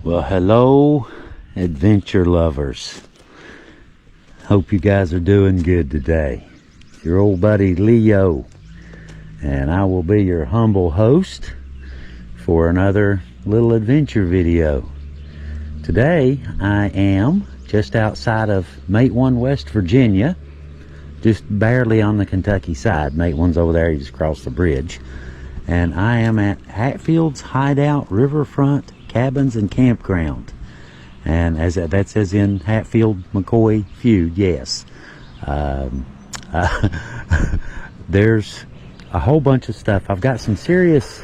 Well, hello, adventure lovers. Hope you guys are doing good today. Your old buddy Leo, and I will be your humble host for another little adventure video. Today, I am just outside of Matewan, West Virginia, just barely on the Kentucky side. Matewan's over there, you just cross the bridge. And I am at Hatfield's Hideout Riverfront Cabins and Campground. And as that says in Hatfield McCoy feud, yes. There's a whole bunch of stuff. I've got some serious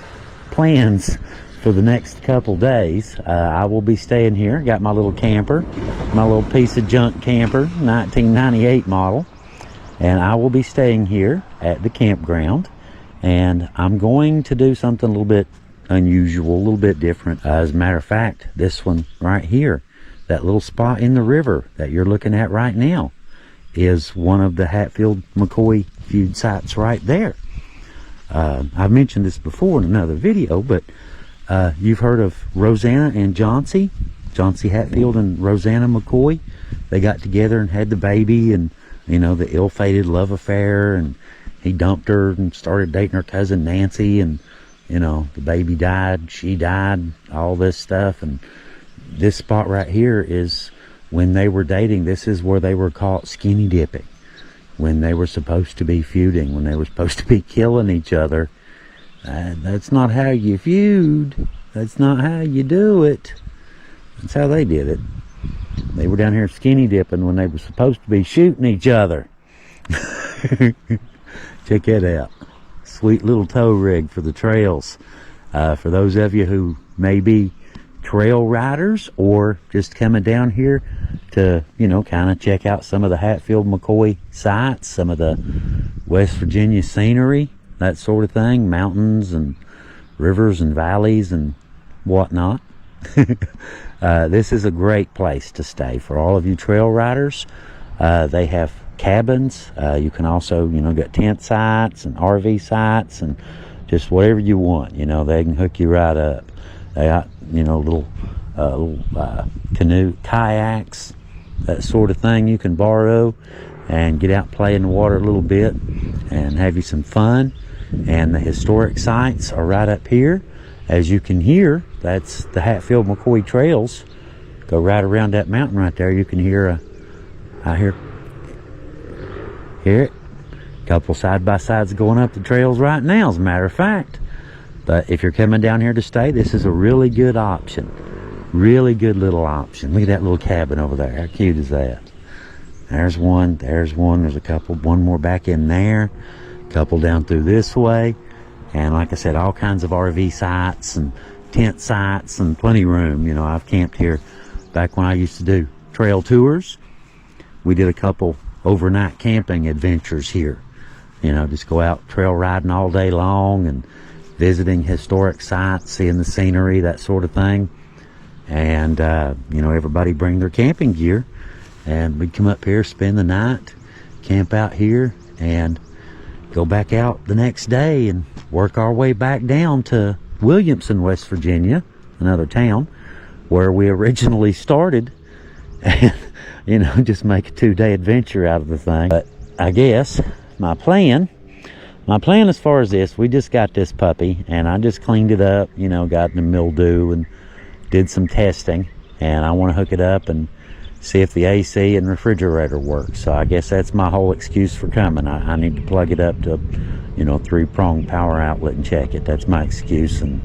plans for the next couple days. I will be staying here. Got my little camper, my little piece of junk camper, 1998 model. And I will be staying here at the campground. And I'm going to do something a little bit unusual, a little bit different. As a matter of fact, this one right here, that little spot in the river that you're looking at right now, is one of the Hatfield McCoy feud sites right there. I've mentioned this before in another video, but you've heard of Rosanna and Johnsy Hatfield and Rosanna McCoy. They got together and had the baby, and you know, the ill-fated love affair, and he dumped her and started dating her cousin Nancy, and you know, the baby died, she died, all this stuff. And this spot right here is when they were dating. This is where they were caught skinny dipping, when they were supposed to be feuding, when they were supposed to be killing each other. That's not how you feud. That's not how you do it. That's how they did it. They were down here skinny dipping when they were supposed to be shooting each other. Check that out. Sweet little tow rig for the trails. For those of you who may be trail riders or just coming down here to, you know, kind of check out some of the Hatfield McCoy sites, some of the West Virginia scenery, that sort of thing, mountains and rivers and valleys and whatnot. This is a great place to stay for all of you trail riders. They have cabins. You can also, you know, get tent sites and RV sites and just whatever you want. You know, they can hook you right up. They got, you know, little canoe, kayaks, that sort of thing you can borrow and get out and play in the water a little bit and have you some fun. And the historic sites are right up here. As you can hear, that's the Hatfield McCoy trails. Go right around that mountain right there. You can hear I hear it. A couple side-by-sides going up the trails right now, as a matter of fact. But if you're coming down here to stay, this is a really good option. Really good little option. Look at that little cabin over there. How cute is that? There's one. There's one. There's a couple. One more back in there. A couple down through this way. And like I said, all kinds of RV sites and tent sites and plenty of room. You know, I've camped here back when I used to do trail tours. We did a couple overnight camping adventures here. You know, just go out trail riding all day long and visiting historic sites, seeing the scenery, that sort of thing. And, you know, everybody bring their camping gear. And we'd come up here, spend the night, camp out here, and go back out the next day and work our way back down to Williamson, West Virginia, another town where we originally started, and, you know, just make a 2-day adventure out of the thing. But I guess my plan as far as this, we just got this puppy, and I just cleaned it up, you know, got the mildew and did some testing, and I want to hook it up and see if the AC and refrigerator works. So I guess that's my whole excuse for coming. I need to plug it up to, you know, 3-prong power outlet and check it. That's my excuse, and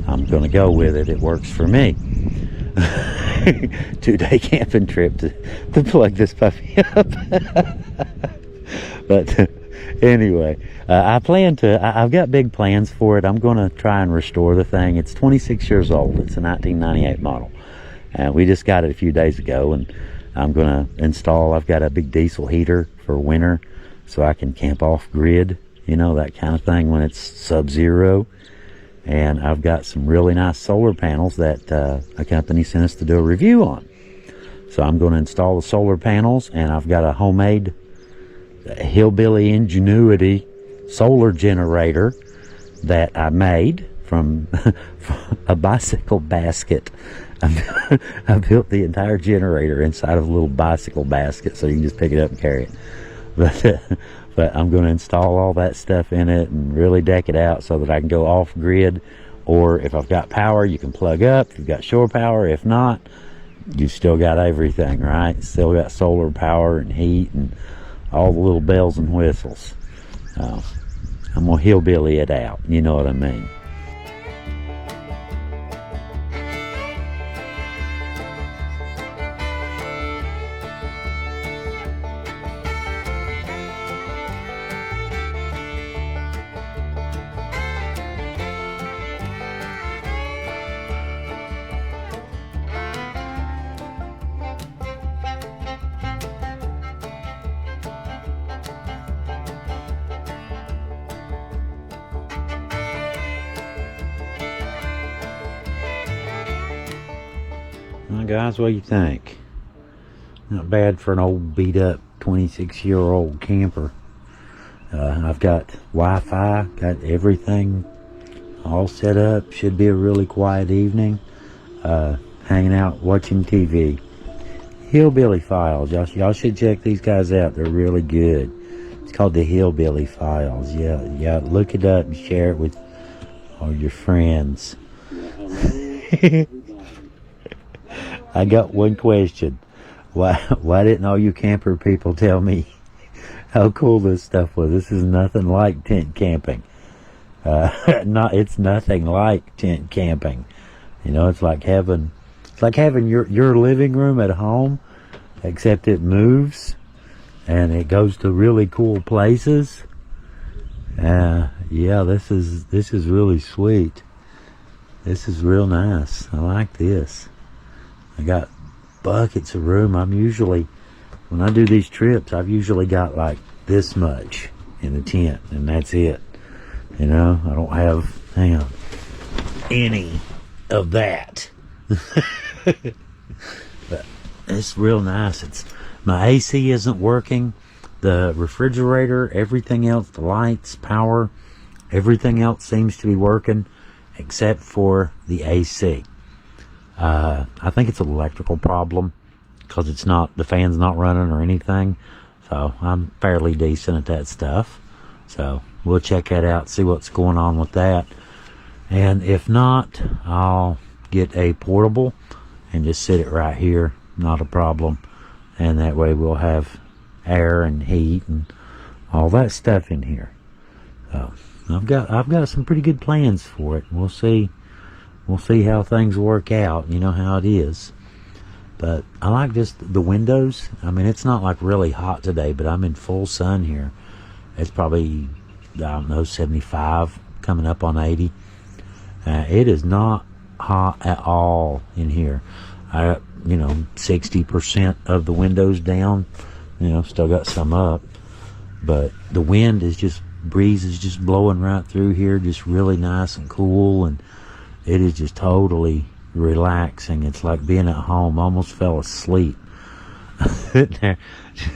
I'm going to go with it. It works for me. 2-day camping trip to plug this puppy up. But anyway, I've got big plans for it. I'm going to try and restore the thing. It's 26 years old. It's a 1998 model. And we just got it a few days ago, and I'm going to install, I've got a big diesel heater for winter so I can camp off grid, you know, that kind of thing when it's sub-zero. And I've got some really nice solar panels that a company sent us to do a review on. So I'm going to install the solar panels, and I've got a homemade hillbilly ingenuity solar generator that I made from a bicycle basket. I built the entire generator inside of a little bicycle basket so you can just pick it up and carry it. But I'm going to install all that stuff in it and really deck it out so that I can go off grid. Or if I've got power, you can plug up. If you've got shore power, if not, you still got everything, right? Still got solar power and heat and all the little bells and whistles. I'm going to hillbilly it out. You know what I mean? Well, guys, what do you think? Not bad for an old beat up 26-year-old camper. I've got Wi-Fi, got everything all set up. Should be a really quiet evening. Hanging out, watching TV. Hillbilly Files. Y'all should check these guys out. They're really good. It's called the Hillbilly Files. Yeah. Look it up and share it with all your friends. I got one question. Why didn't all you camper people tell me how cool this stuff was? This is nothing like tent camping. It's nothing like tent camping. You know, it's like having your living room at home, except it moves and it goes to really cool places. Yeah, this is really sweet. This is real nice. I like this. I got buckets of room. When I do these trips, I've usually got like this much in the tent, and that's it. You know, I don't have, any of that. But it's real nice. My AC isn't working. The refrigerator, everything else, the lights, power, everything else seems to be working except for the AC. I think it's an electrical problem because the fan's not running or anything. So I'm fairly decent at that stuff. So we'll check that out, see what's going on with that. And if not, I'll get a portable and just sit it right here. Not a problem. And that way we'll have air and heat and all that stuff in here. So I've got some pretty good plans for it. We'll see how things work out. You know how it is. But I like just the windows. I mean, it's not like really hot today, but I'm in full sun here. It's probably, 75, coming up on 80. It is not hot at all in here. 60% of the windows down. Still got some up. But the breeze is just blowing right through here, just really nice and cool, and it is just totally relaxing. It's like being at home. I almost fell asleep.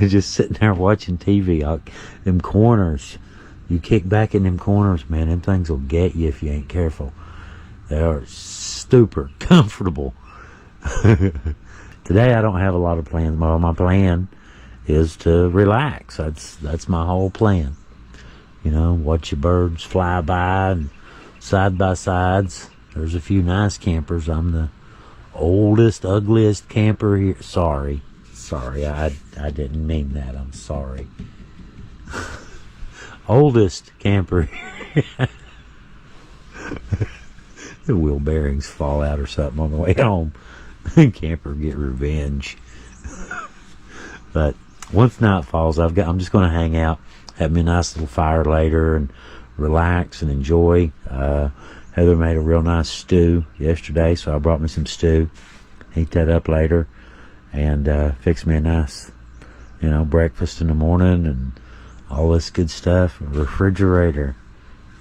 Just sitting there watching TV. Them corners, you kick back in them corners, man, them things will get you if you ain't careful. They are super comfortable. Today I don't have a lot of plans. Well, my plan is to relax. That's my whole plan. Watch your birds fly by and side by sides. There's a few nice campers. I'm the oldest, ugliest camper here. Sorry, I didn't mean that. I'm sorry. Oldest camper here. The wheel bearings fall out or something on the way home. Camper get revenge. But once night falls, I'm just going to hang out, have me a nice little fire later, and relax and enjoy. Heather made a real nice stew yesterday, so I brought me some stew. Heat that up later, and fix me a nice, breakfast in the morning and all this good stuff. A refrigerator.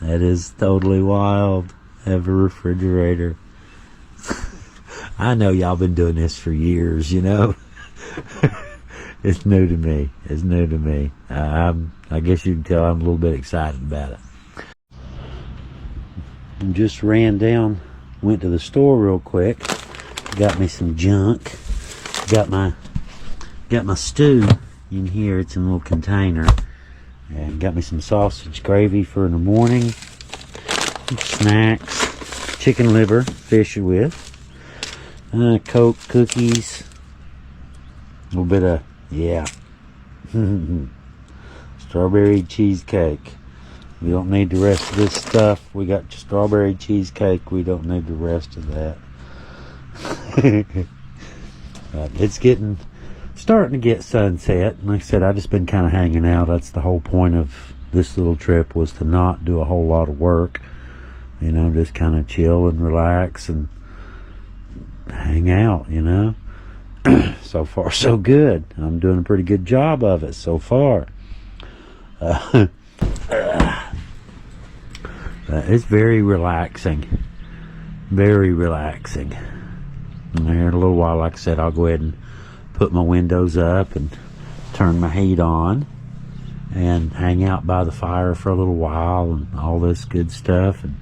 That is totally wild. Have a refrigerator. I know y'all been doing this for years, It's new to me. I guess you can tell I'm a little bit excited about it. and just ran down, went to the store real quick, got me some junk, got my stew in here. It's in a little container, and got me some sausage gravy for in the morning, snacks, chicken liver, fish with, Coke, cookies, a little bit of, yeah, strawberry cheesecake. We don't need the rest of this stuff. We got strawberry cheesecake. We don't need the rest of that. It's starting to get sunset. Like I said, I've just been kind of hanging out. That's the whole point of this little trip, was to not do a whole lot of work. You know, just kind of chill and relax and hang out, you know. So far, so good. I'm doing a pretty good job of it so far. It's very relaxing. Very relaxing. And here in a little while, like I said, I'll go ahead and put my windows up and turn my heat on and hang out by the fire for a little while and all this good stuff and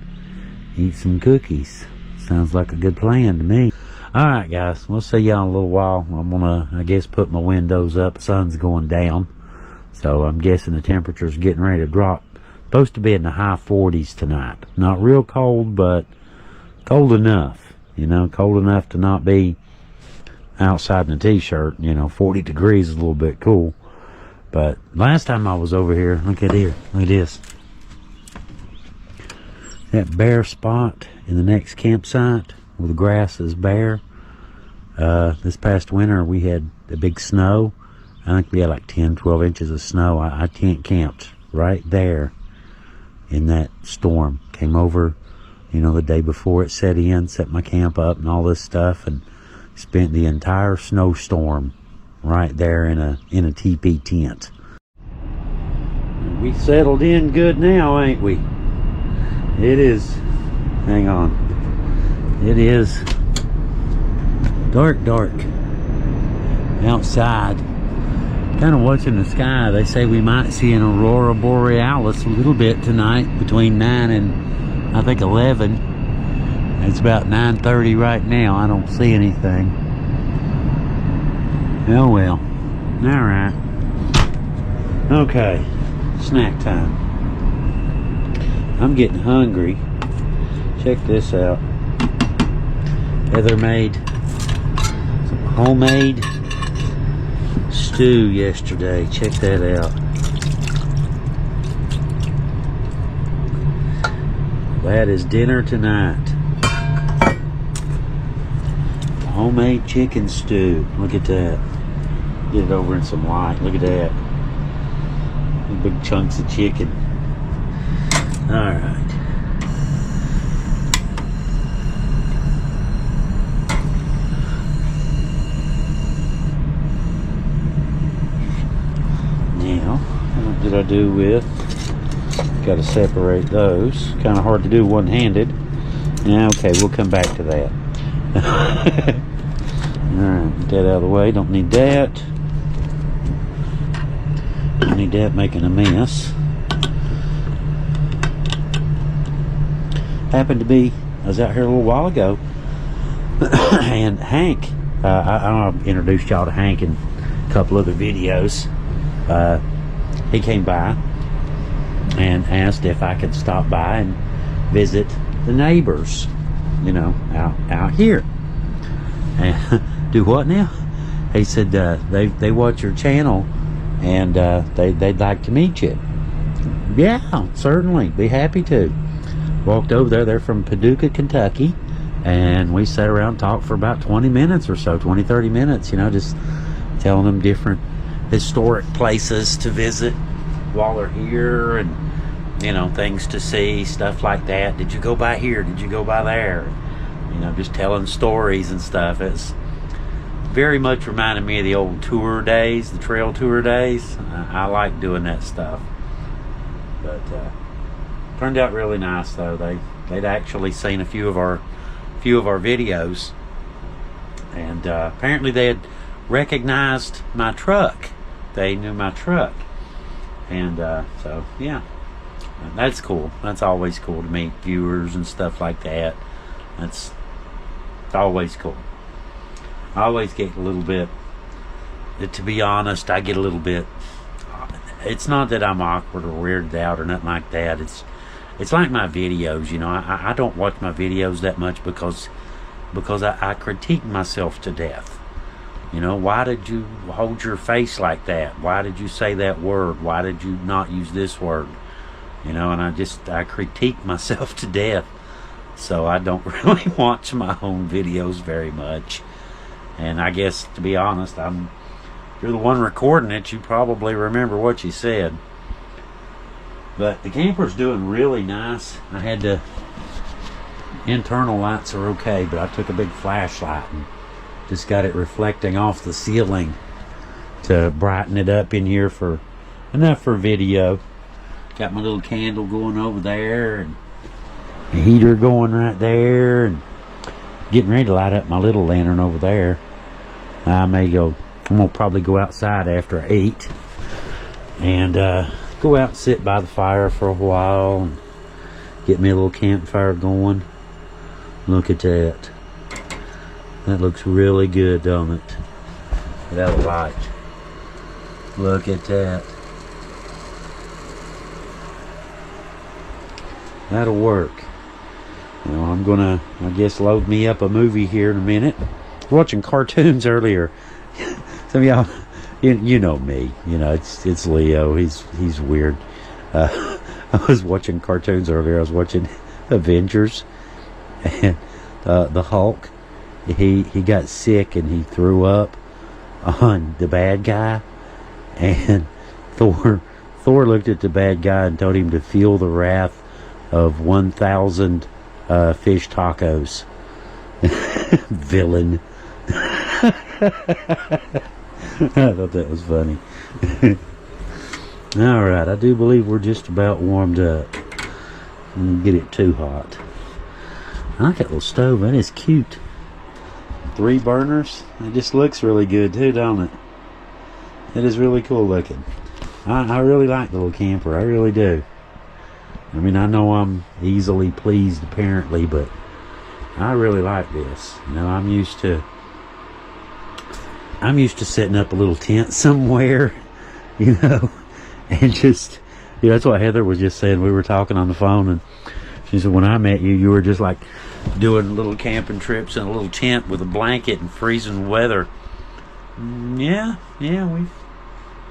eat some cookies. Sounds like a good plan to me. Alright guys, we'll see y'all in a little while. I'm gonna, I guess, put my windows up. The sun's going down, so I'm guessing the temperature's getting ready to drop. Supposed to be in the high 40s tonight. Not real cold, but cold enough. You know, cold enough to not be outside in a t-shirt. You know, 40 degrees is a little bit cool. But last time I was over here, look at here, look at this. That bare spot in the next campsite where the grass is bare. This past winter we had a big snow. I think we had like 10, 12 inches of snow. I tent camped right there in that storm. Came over, you know, the day before it set in, set my camp up and all this stuff, and spent the entire snowstorm right there in a teepee tent. We settled in good now, ain't we? It is, hang on, it is dark outside. Kind of watching the sky. They say we might see an aurora borealis a little bit tonight between 9 and I think 11. It's about 9:30 right now. I don't see anything. Oh well. Alright. Okay. Snack time. I'm getting hungry. Check this out. Heather made some homemade stew yesterday. Check that out. That is dinner tonight. Homemade chicken stew. Look at that. Get it over in some light. Look at that. Big chunks of chicken. Alright. Now, what did I do with? Got to separate those. Kind of hard to do one-handed. Yeah, okay, we'll come back to that. Alright, get that out of the way. Don't need that. Don't need that making a mess. Happened to be, I was out here a little while ago, and Hank, I introduced y'all to Hank in a couple other videos. He came by and asked if I could stop by and visit the neighbors, you know, out here. And do what now? He said they watch your channel and they'd like to meet you. Yeah, certainly, be happy to. Walked over there. They're from Paducah, Kentucky, and we sat around and talked for about 20 minutes or so, 20-30 minutes, you know, just telling them different historic places to visit while they're here, and you know, things to see, stuff like that. Did you go by here? Did you go by there? You know, just telling stories and stuff. It's very much reminded me of the old tour days, the trail tour days. I like doing that stuff. But turned out really nice though. They'd actually seen a few of our videos, and apparently they had recognized my truck. They knew my truck, and so yeah, That's cool. That's always cool to meet viewers and stuff like that. That's always cool. I always get a little bit, to be honest, I get a little bit, it's not that I'm awkward or weirded out or nothing like that. It's like my videos, you know. I don't watch my videos that much because I critique myself to death. You know, why did you hold your face like that? Why did you say that word? Why did you not use this word? You know, and I critique myself to death. So I don't really watch my own videos very much. And I guess, to be honest, if you're the one recording it, you probably remember what you said. But the camper's doing really nice. I had to, internal lights are okay, but I took a big flashlight and just got it reflecting off the ceiling to brighten it up in here for enough for video. Got my little candle going over there and the heater going right there, and getting ready to light up my little lantern over there. I'm gonna probably go outside after 8 and go out and sit by the fire for a while and get me a little campfire going. Look at that. That looks really good, don't it? That light. Look at that. That'll work. You know, I'm gonna, I guess, load me up a movie here in a minute. I was watching cartoons earlier. Some of y'all, you know me. You know, it's Leo. He's weird. I was watching cartoons earlier. I was watching Avengers, and the Hulk. He got sick and he threw up on the bad guy, and Thor looked at the bad guy and told him to feel the wrath of 1,000 fish tacos. Villain. I thought that was funny. Alright, I do believe we're just about warmed up. Don't get it too hot. I like that little stove. That is cute. 3 burners. It just looks really good too, don't it? It is really cool looking. I really like the little camper. I really do. I mean, I know I'm easily pleased apparently, but I really like this. You know, I'm used to setting up a little tent somewhere, you know, and just, you know, that's what Heather was just saying. We were talking on the phone, and she said when I met you, you were just like doing little camping trips in a little tent with a blanket and freezing weather. Yeah,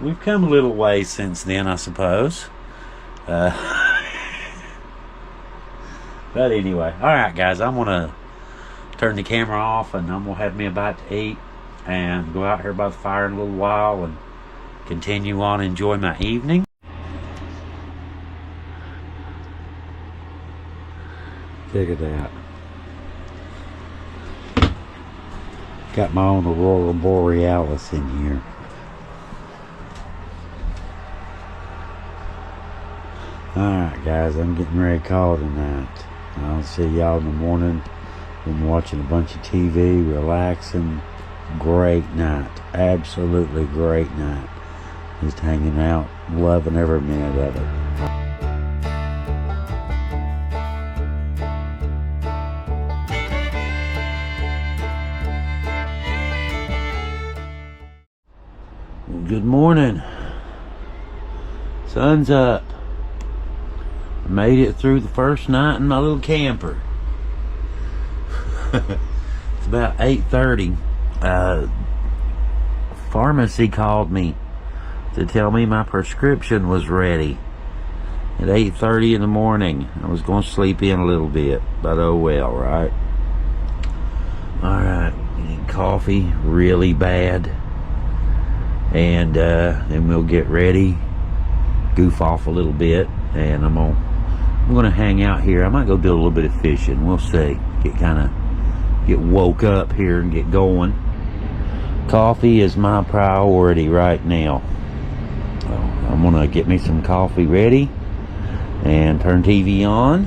we've come a little way since then, I suppose. But anyway, alright guys, I'm gonna turn the camera off and I'm gonna have me a bite to eat and go out here by the fire in a little while and continue on enjoy my evening. Check it out. Got my own Aurora Borealis in here. Alright guys, I'm getting ready to call tonight. I'll see y'all in the morning. Been watching a bunch of TV, relaxing. Great night. Absolutely great night. Just hanging out, loving every minute of it. Good morning. Sun's up. I made it through the first night in my little camper. It's about 8:30. Pharmacy called me to tell me my prescription was ready at 8:30 in the morning. I was going to sleep in a little bit, but oh well, right? Alright, need coffee really bad, and then we'll get ready, goof off a little bit, and I'm gonna hang out here. I might go do a little bit of fishing. We'll see. Get woke up here and get going. Coffee is my priority right now. So I'm gonna get me some coffee ready and turn TV on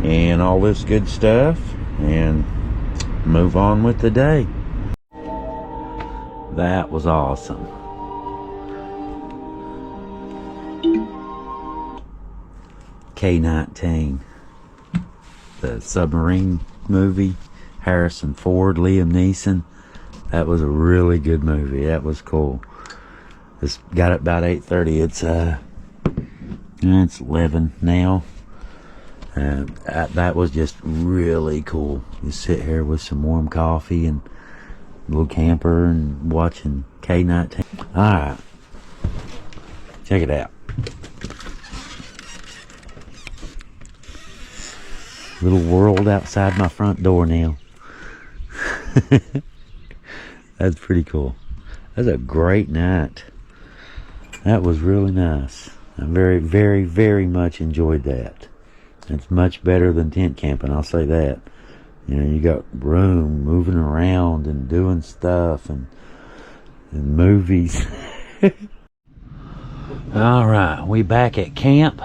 and all this good stuff and move on with the day. That was awesome. K-19, the submarine movie. Harrison Ford, Liam Neeson. That was a really good movie. That was cool. It's got it about 8:30. It's 11 now. That was just really cool. You sit here with some warm coffee and a little camper and watching K-19. Alright. Check it out. Little world outside my front door now. That's pretty cool. That's a great night. That was really nice. I very, very, very much enjoyed that. It's much better than tent camping, I'll say that. You know, you got room, moving around and doing stuff and movies. Alright, we back at camp.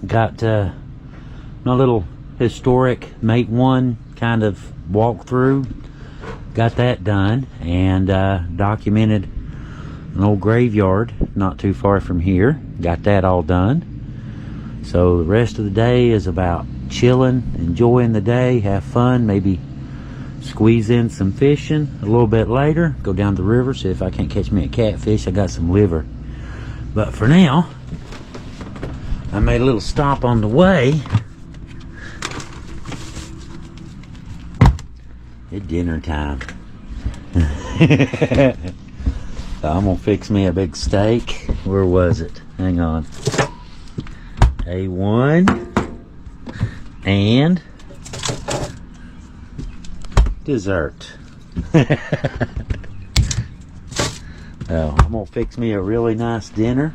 Got my little historic Matewan kind of walkthrough. Got that done and documented an old graveyard not too far from here. Got that all done. So the rest of the day is about chilling, enjoying the day, have fun, maybe squeeze in some fishing a little bit later, go down the river, see if I can't catch me a catfish. I got some liver. But for now, I made a little stop on the way. It's dinner time. So I'm gonna fix me a big steak. Where was it? Hang on. A1 and dessert. I'm gonna fix me a really nice dinner.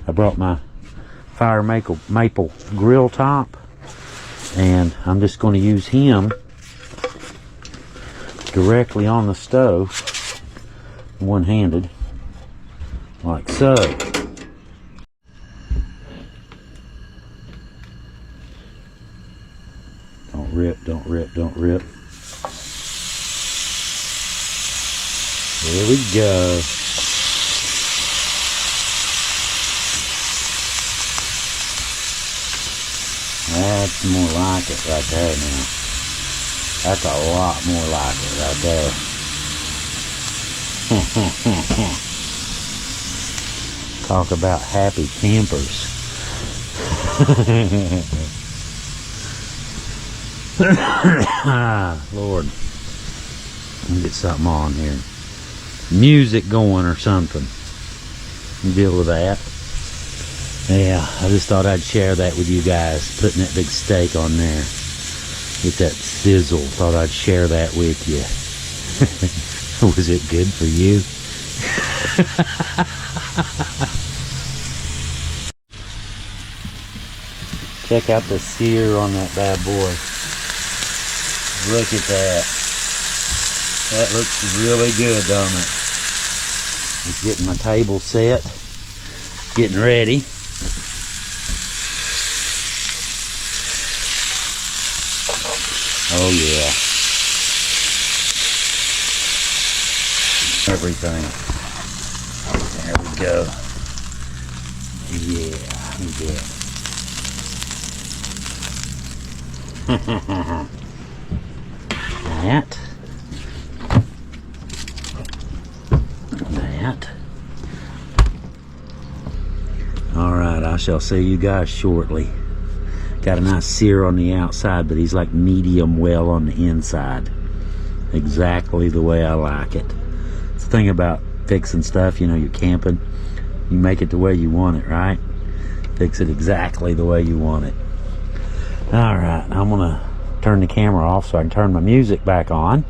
I brought my fire maple grill top, and I'm just going to use him directly on the stove, one-handed, like so. Don't rip, don't rip, don't rip. There we go. That's more like it right there now. That's a lot more like it right there. Talk about happy campers. Lord. Let me get something on here. Music going or something. Deal with that. Yeah, I just thought I'd share that with you guys. Putting that big steak on there. Get that sizzle. Thought I'd share that with you. Was it good for you? Check out the sear on that bad boy. Look at that. That looks really good, don't it? Just getting my table set. Getting ready. Oh yeah. Everything. There we go. Yeah, that. Alright, I shall see you guys shortly. Got a nice sear on the outside, but he's like medium well on the inside. Exactly the way I like it. It's the thing about fixing stuff, you know, you're camping. You make it the way you want it, right? Fix it exactly the way you want it. Alright, I'm gonna turn the camera off so I can turn my music back on.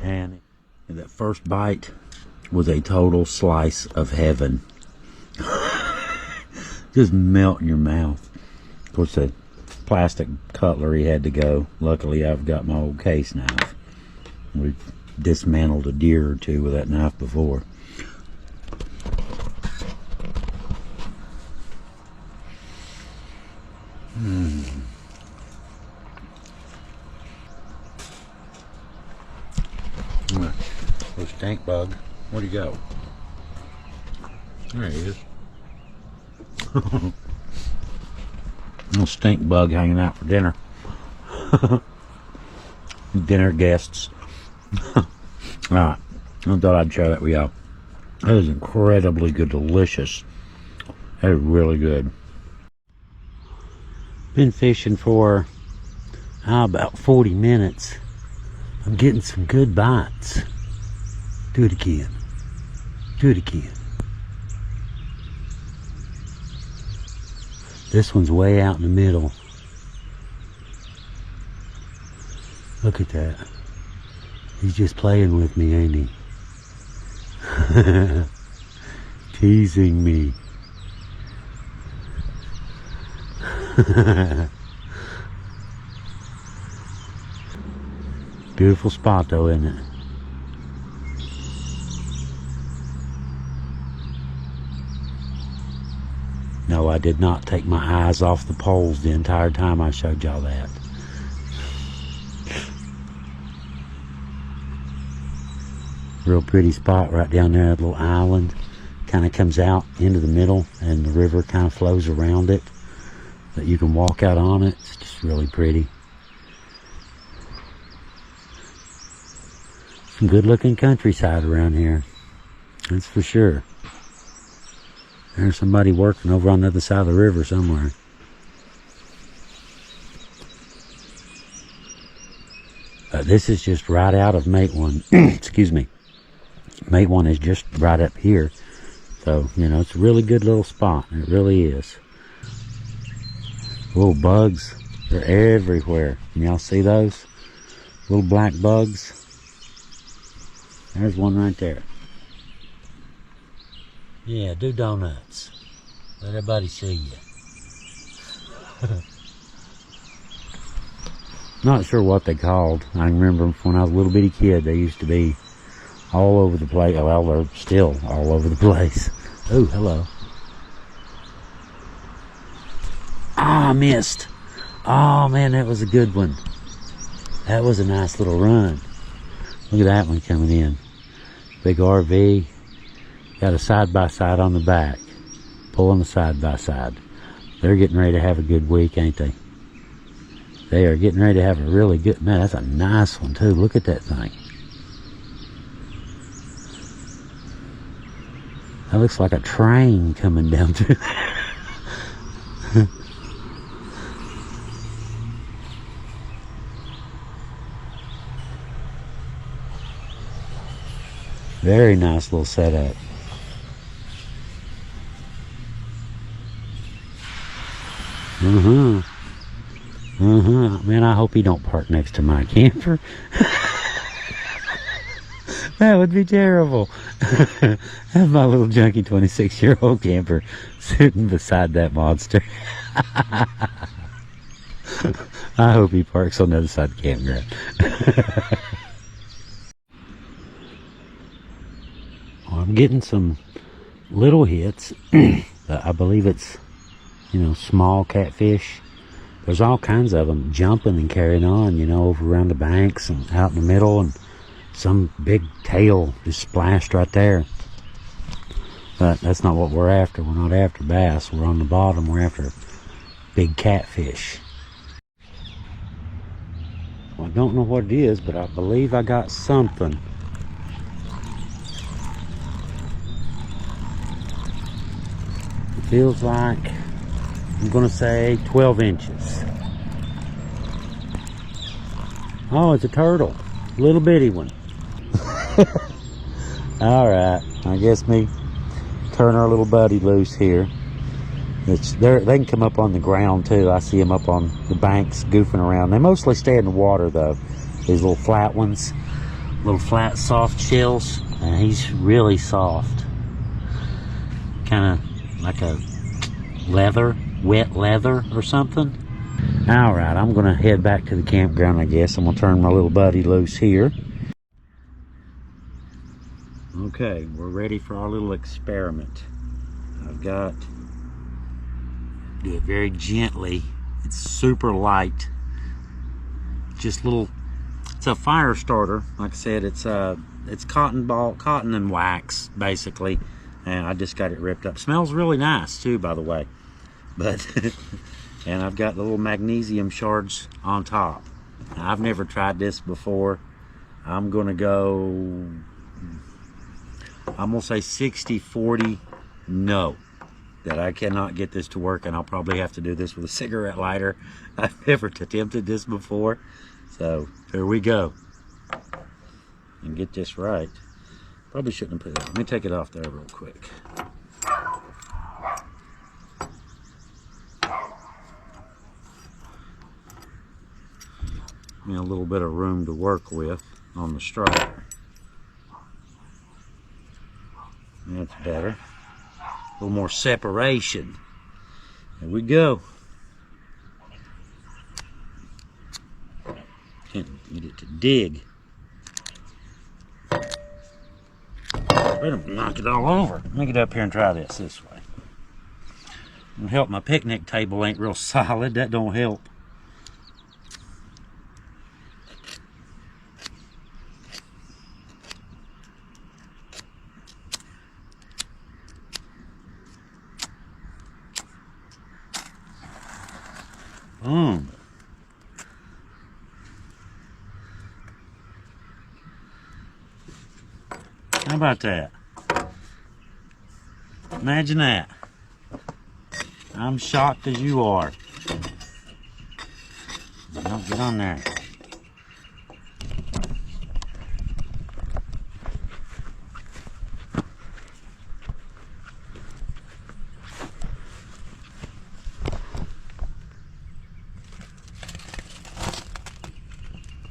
And that first bite was a total slice of heaven. Just melt in your mouth. Of course, the plastic cutlery had to go. Luckily, I've got my old case knife. We've dismantled a deer or two with that knife before. Oh, stink bug. Where'd he go? There he is. Little stink bug hanging out for dinner. Dinner guests. Alright, I thought I'd share that with y'all. That is incredibly good, delicious. That is really good. Been fishing for about 40 minutes. I'm getting some good bites. Do it again. Do it again. This one's way out in the middle. Look at that. He's just playing with me, ain't he? Teasing me. Beautiful spot though, isn't it? No, I did not take my eyes off the poles the entire time I showed y'all that. Real pretty spot right down there, that little island. Kind of comes out into the middle and the river kind of flows around it. But you can walk out on it. It's just really pretty. Some good looking countryside around here. That's for sure. There's somebody working over on the other side of the river somewhere. This is just right out of Matewan. Excuse me. Matewan is just right up here. So, you know, it's a really good little spot. It really is. Little bugs. They're everywhere. Can y'all see those? Little black bugs. There's one right there. Yeah, do donuts. Let everybody see you. Not sure what they called. I remember when I was a little bitty kid, they used to be all over the place. Well, they're still all over the place. Oh, hello. Ah, I missed. Oh, man, that was a good one. That was a nice little run. Look at that one coming in. Big RV. Got a side-by-side on the back. Pulling the side-by-side. They're getting ready to have a good week, ain't they? They are getting ready to have a really good... Man, that's a nice one, too. Look at that thing. That looks like a train coming down through there. Very nice little setup. Man, I hope he don't park next to my camper. That would be terrible. Have my little junky 26-year-old camper sitting beside that monster. I hope he parks on the other side of the campground. Well, I'm getting some little hits. I believe it's, you know, small catfish. There's all kinds of them jumping and carrying on, you know, over around the banks and out in the middle, and some big tail just splashed right there. But that's not what we're after. We're not after bass. We're on the bottom. We're after big catfish. Well, I don't know what it is, but I believe I got something. It feels like, I'm going to say 12 inches. Oh, it's a turtle. Little bitty one. Alright, I guess me turn our little buddy loose here. They can come up on the ground too. I see them up on the banks goofing around. They mostly stay in the water though. These little flat ones. Little flat soft shells. And he's really soft. Kind of like a leather, wet leather or something. Alright, I'm going to head back to the campground, I guess. I'm going to turn my little buddy loose here. Okay, we're ready for our little experiment. I've got, do it very gently. It's super light. Just little, it's a fire starter. Like I said, it's cotton and wax, basically. And I just got it ripped up. Smells really nice too, by the way. But and I've got the little magnesium shards on top. Now, I've never tried this before. I'm gonna say 60-40 no, that I cannot get this to work, and I'll probably have to do this with a cigarette lighter. I've never attempted this before, so here we go. And get this right. Probably shouldn't have put it. Let me take it off there real quick. Give me a little bit of room to work with on the striker. That's better. A little more separation. There we go. Can't get it to dig. Better knock it all over. Let me get up here and try this way. It'll help my picnic table ain't real solid. That don't help. Boom. How about that? Imagine that. I'm shocked as you are. Don't get on there.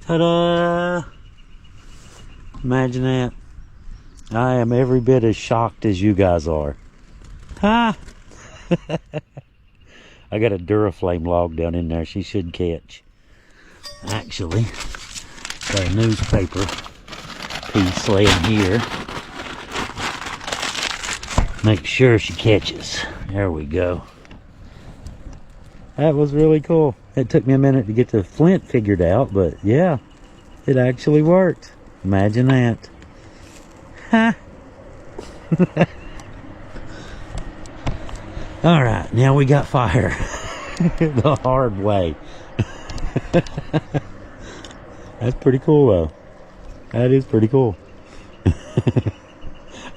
Ta-da! Imagine that. I am every bit as shocked as you guys are. Ha! I got a Duraflame log down in there she should catch. Actually, got a newspaper piece laying here. Make sure she catches. There we go. That was really cool. It took me a minute to get the flint figured out, but yeah, it actually worked. Imagine that. Ha! All right, now we got fire. The hard way. That's pretty cool though. That is pretty cool.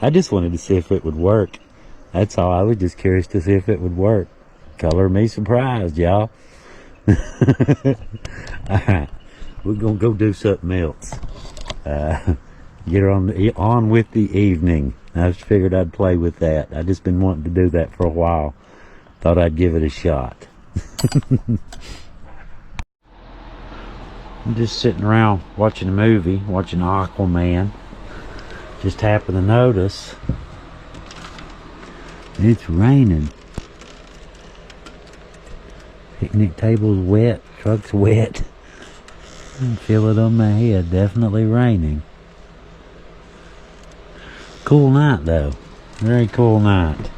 I just wanted to see if it would work. That's all. I was just curious to see if it would work. Color me surprised, y'all. Alright, we're gonna go do something else. Get her on with the evening. I just figured I'd play with that. I just been wanting to do that for a while. Thought I'd give it a shot. I'm just sitting around watching a movie, watching Aquaman. Just happened to notice it's raining. Picnic table's wet, truck's wet. I can feel it on my head, definitely raining. Cool night though, very cool night.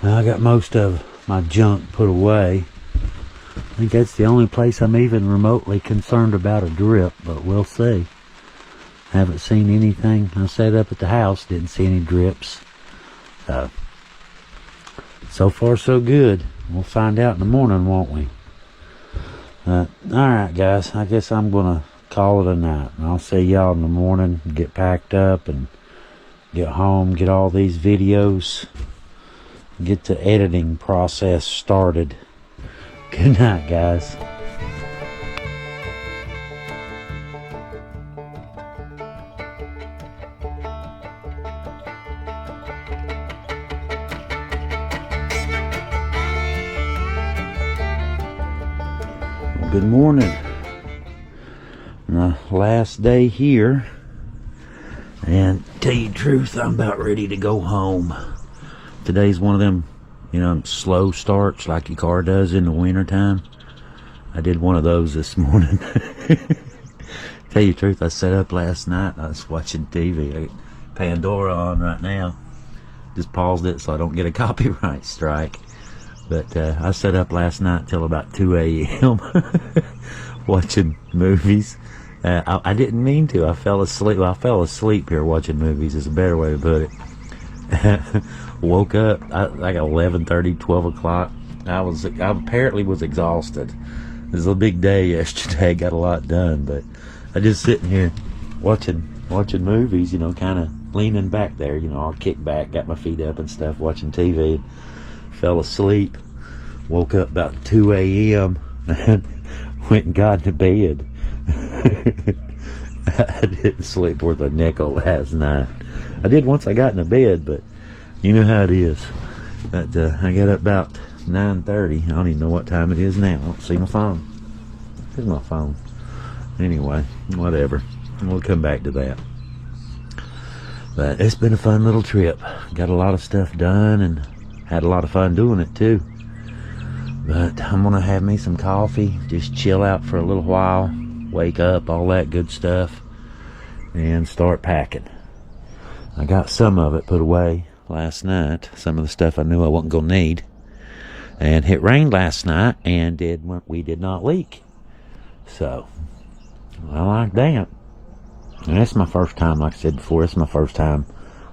I got most of my junk put away. I think that's the only place I'm even remotely concerned about a drip, but we'll see. Haven't seen anything. I set up at the house, didn't see any drips. So far so good. We'll find out in the morning, won't we? Alright guys, I guess I'm gonna call it a night. I'll see y'all in the morning, get packed up and get home, get all these videos, get the editing process started. Good night guys. Good morning. The last day here, and tell you the truth, I'm about ready to go home. Today's one of them, slow starts like your car does in the wintertime. I did one of those this morning. Tell you the truth, I sat up last night. I was watching TV. I got Pandora on right now. Just paused it so I don't get a copyright strike. But I sat up last night till about 2 a.m. watching movies. I didn't mean to. I fell asleep. Well, I fell asleep here watching movies is a better way to put it. Woke up like 11:30, 12 o'clock. I apparently was exhausted. It was a big day yesterday. Got a lot done, but I just sitting here watching movies, you know, kind of leaning back there, you know, I'll kick back, got my feet up and stuff, watching TV. Fell asleep. Woke up about 2 a.m. and went and got into bed. I didn't sleep worth a nickel last night. I did once I got into bed, but you know how it is. But I got up about 9:30. I don't even know what time it is now. I don't see my phone. Here's my phone. Anyway, whatever. We'll come back to that. But it's been a fun little trip. Got a lot of stuff done and had a lot of fun doing it too. But I'm gonna have me some coffee, just chill out for a little while, wake up, all that good stuff, and start packing. I got some of it put away last night, some of the stuff I knew I wasn't gonna need. And it rained last night and we did not leak. So I like that. And that's my first time, like I said before, it's my first time,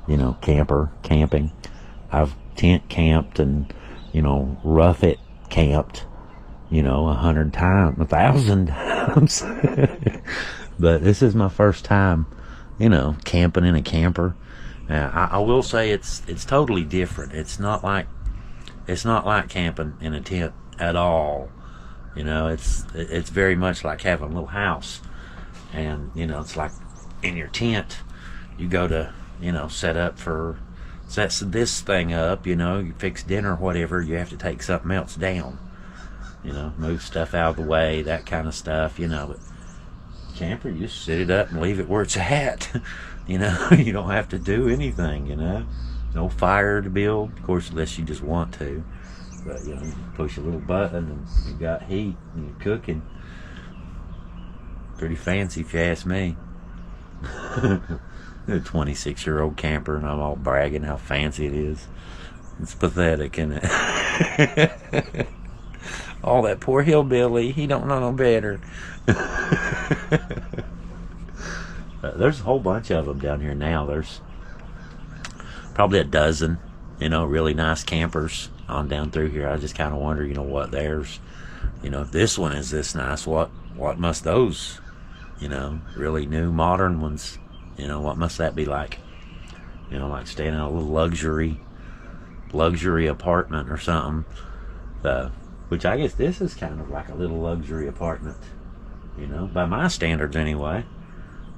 you know, camping. I've tent camped and, you know, rough it camped, you know, 100 times, 1,000 times. But this is my first time, you know, camping in a camper. I will say it's totally different. It's not like camping in a tent at all. You know, it's very much like having a little house. And, you know, it's like in your tent, you go to, you know, set this thing up, you know, you fix dinner or whatever, you have to take something else down. You know, move stuff out of the way, that kind of stuff, you know. But camper, you just sit it up and leave it where it's at. You know, you don't have to do anything, you know. No fire to build, of course, unless you just want to. But, you know, you push a little button and you got heat and you're cooking. Pretty fancy if you ask me. A 26-year-old camper and I'm all bragging how fancy it is. It's pathetic, isn't it? All that poor hillbilly, he don't know no better. There's a whole bunch of them down here now. There's probably a dozen, you know, really nice campers on down through here. I just kind of wonder, you know, what theirs, you know, if this one is this nice, what must those, you know, really new modern ones, you know, what must that be like? You know, like staying in a little luxury apartment or something. Which I guess this is kind of like a little luxury apartment, you know, by my standards anyway.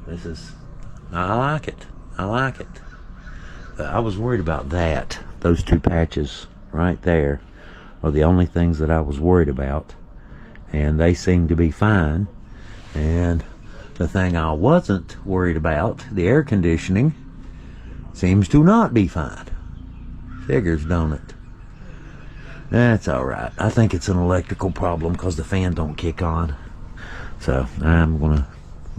I like it. I was worried about that. Those two patches right there are the only things that I was worried about, and they seem to be fine. And the thing I wasn't worried about, the air conditioning, seems to not be fine. Figures, don't it? That's alright. I think it's an electrical problem because the fan don't kick on. So I'm gonna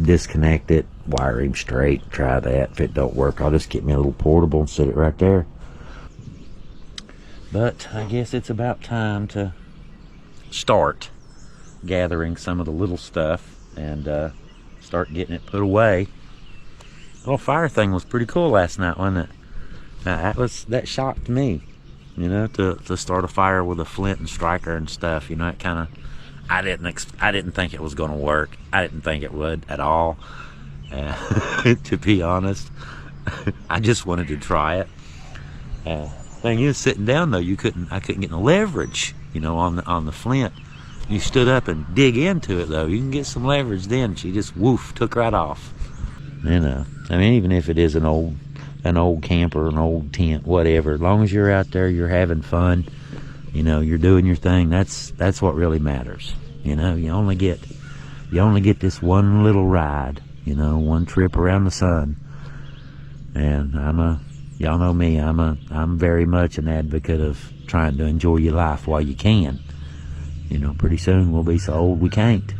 disconnect it, wire him straight, try that. If it don't work, I'll just get me a little portable and set it right there. But I guess it's about time to start gathering some of the little stuff and start getting it put away. The little fire thing was pretty cool last night, wasn't it? Now, that shocked me, you know, to start a fire with a flint and striker and stuff. You know, it kind of, I didn't think it was going to work. I didn't think it would at all. To be honest, I just wanted to try it. Thing is, sitting down though, I couldn't get no leverage, you know, on the flint. You stood up and dig into it though, you can get some leverage then. She just woof, took right off. You know, I mean, even if it is an old camper, an old tent, whatever, as long as you're out there, you're having fun, you know, you're doing your thing, that's what really matters. You know, you only get this one little ride, you know, one trip around the sun. And y'all know me, I'm very much an advocate of trying to enjoy your life while you can. You know, pretty soon we'll be so old we can't.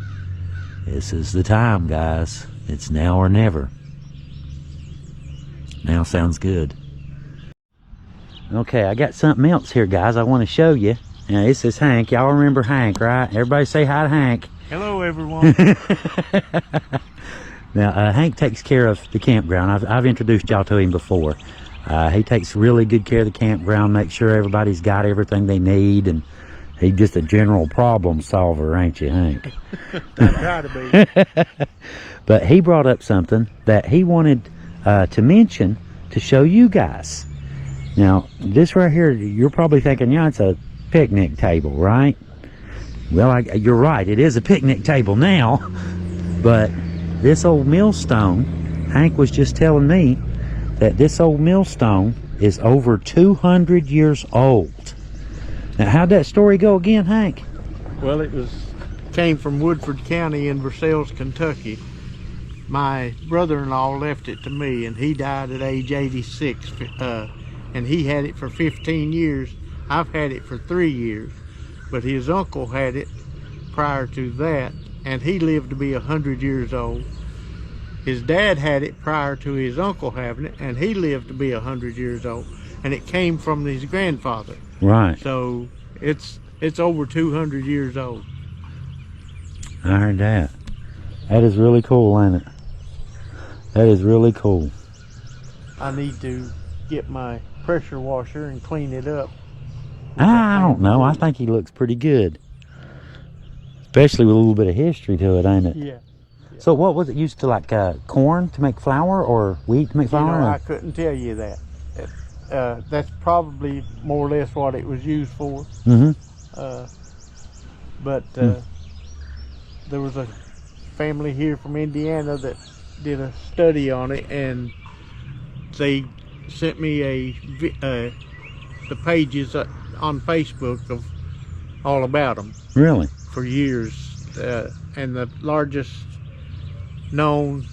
This is the time, guys. It's now or never. Now sounds good. Okay, I got something else here, guys, I want to show you. Now, this is Hank. Y'all remember Hank, right? Everybody say hi to Hank. Hello, everyone. Now, Hank takes care of the campground. I've introduced y'all to him before. He takes really good care of the campground, makes sure everybody's got everything they need, and he's just a general problem solver, ain't you, Hank? I try to be. But he brought up something that he wanted to mention to show you guys. Now, this right here, you're probably thinking, yeah, it's a picnic table, right? Well, you're right. It is a picnic table now. But this old millstone, Hank was just telling me that this old millstone is over 200 years old. Now, how'd that story go again, Hank? Well, came from Woodford County in Versailles, Kentucky. My brother-in-law left it to me, and he died at age 86. And he had it for 15 years. I've had it for 3 years. But his uncle had it prior to that, and he lived to be 100 years old. His dad had it prior to his uncle having it, and he lived to be 100 years old. And it came from his grandfather. Right. So it's over 200 years old. I heard that. That is really cool, ain't it? That is really cool. I need to get my pressure washer and clean it up. I don't know. I think he looks pretty good. Especially with a little bit of history to it, ain't it? Yeah. So what was it used to, like corn to make flour or wheat to make flour? I couldn't tell you that. That's probably more or less what it was used for. Mm-hmm. But there was a family here from Indiana that did a study on it, and they sent me the pages on Facebook of all about them. Really? For years, and the largest known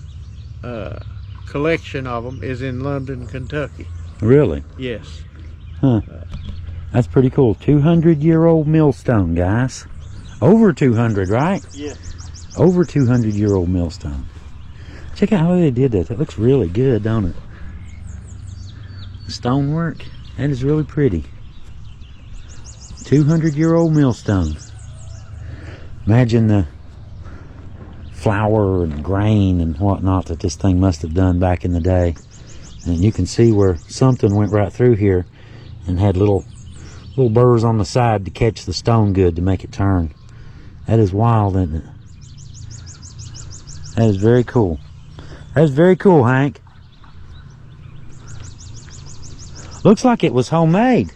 collection of them is in London, Kentucky. Really? Yes. Huh. That's pretty cool. 200-year-old millstone, guys. Over 200, right? Yes. Over 200-year-old millstone. Check out how they did that. That looks really good, don't it? The stonework. That is really pretty. 200-year-old millstone. Imagine the flour and grain and whatnot that this thing must have done back in the day. And you can see where something went right through here and had little burrs on the side to catch the stone good to make it turn. That is wild, isn't it? That is very cool. That is very cool, Hank. Looks like it was homemade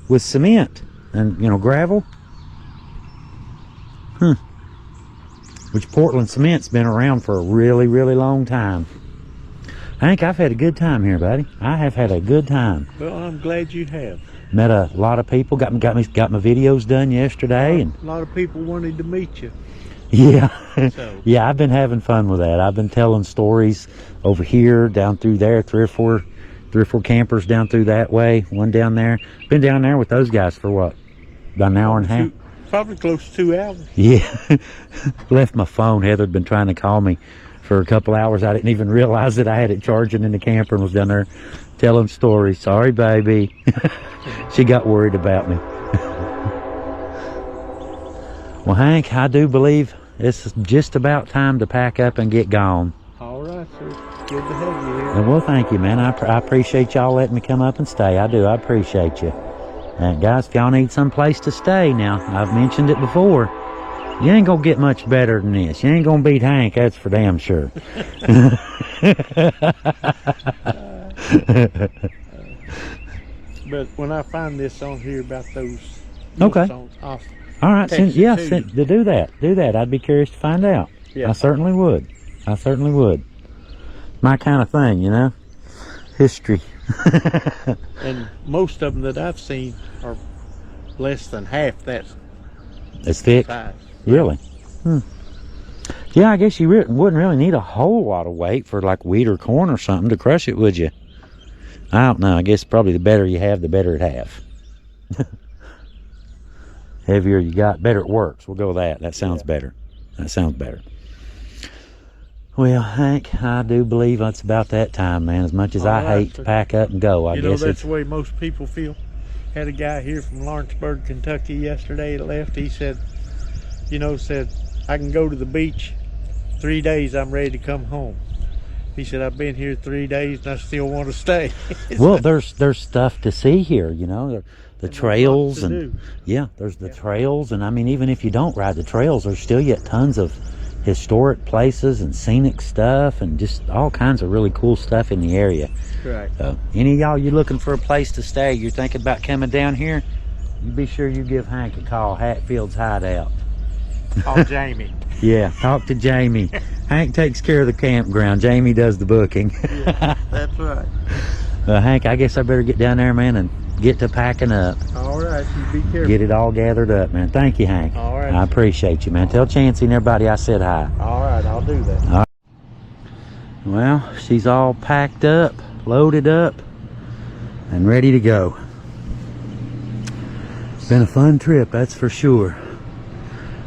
with cement and, gravel. Which Portland cement's been around for a really, really long time. Hank, I've had a good time here, buddy. I have had a good time. Well, I'm glad you have. Met a lot of people. Got my videos done yesterday, and a lot of people wanted to meet you. Yeah, So. yeah. I've been having fun with that. I've been telling stories over here, down through there. Three or four campers down through that way. One down there. Been down there with those guys for what? About an hour and a half. Probably close to 2 hours. Yeah. Left my phone. Heather'd been trying to call me for a couple hours. I didn't even realize that I had it charging in the camper and was down there telling stories. Sorry, baby. She got worried about me. Well, Hank, I do believe it's just about time to pack up and get gone. All right, sir. Good to have you here. And well, thank you, man. I appreciate y'all letting me come up and stay. I do. I appreciate you. And guys, if y'all need some place to stay now, I've mentioned it before. You ain't gonna get much better than this. You ain't gonna beat Hank, that's for damn sure. But when I find this on here about those Okay. songs, I'll All right, text it to you. do that. I'd be curious to find out. Yeah. I certainly would. My kind of thing, history. And most of them that I've seen are less than half that It's thick. size. Really? Yeah, I guess you wouldn't really need a whole lot of weight for like wheat or corn or something to crush it, would you? I don't know. I guess probably the better you have, the better it have. Heavier you got, better it works. We'll go with that. That sounds better. Well, Hank, I do believe it's about that time, man. As much as I hate to pack up and go, I guess That's the way most people feel. Had a guy here from Lawrenceburg, Kentucky yesterday that left. He said, I can go to the beach 3 days, I'm ready to come home. He said, I've been here 3 days and I still want to stay. Well, there's stuff to see here, you know, the trails and yeah, there's the trails, and I mean, even if you don't ride the trails, there's still yet tons of historic places and scenic stuff and just all kinds of really cool stuff in the area. Right. So any of y'all, you're looking for a place to stay, you're thinking about coming down here, you be sure you give Hank a call, Hatfield's Hideout. Call Jamie. Yeah, talk to Jamie. Hank takes care of the campground. Jamie does the booking. Yeah, that's right. Hank, I guess I better get down there, man, and get to packing up. All right, you be careful. Get it all gathered up, man. Thank you, Hank. All right. I appreciate you, man. Tell Chancey and everybody I said hi. All right, I'll do that. All right. Well, she's all packed up, loaded up, and ready to go. It's been a fun trip, that's for sure.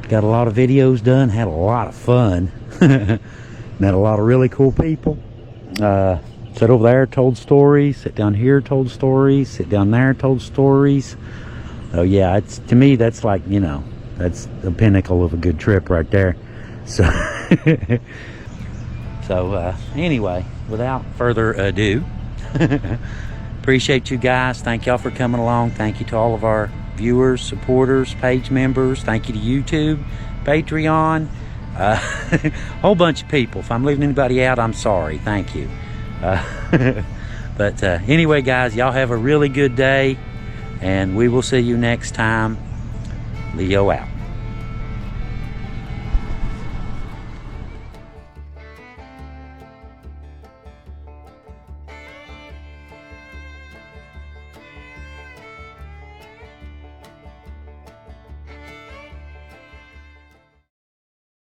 Got a lot of videos done, had a lot of fun. Met a lot of really cool people. Sat over there, told stories. Sit down here, told stories. Sit down there, told stories. Oh yeah, it's, to me, that's like, you know, that's the pinnacle of a good trip right there. So, anyway, without further ado, appreciate you guys. Thank y'all for coming along. Thank you to all of our viewers, supporters, page members. Thank you to YouTube, Patreon, whole bunch of people. If I'm leaving anybody out, I'm sorry. Thank you. But anyway, guys, y'all have a really good day, and we will see you next time. Leo out.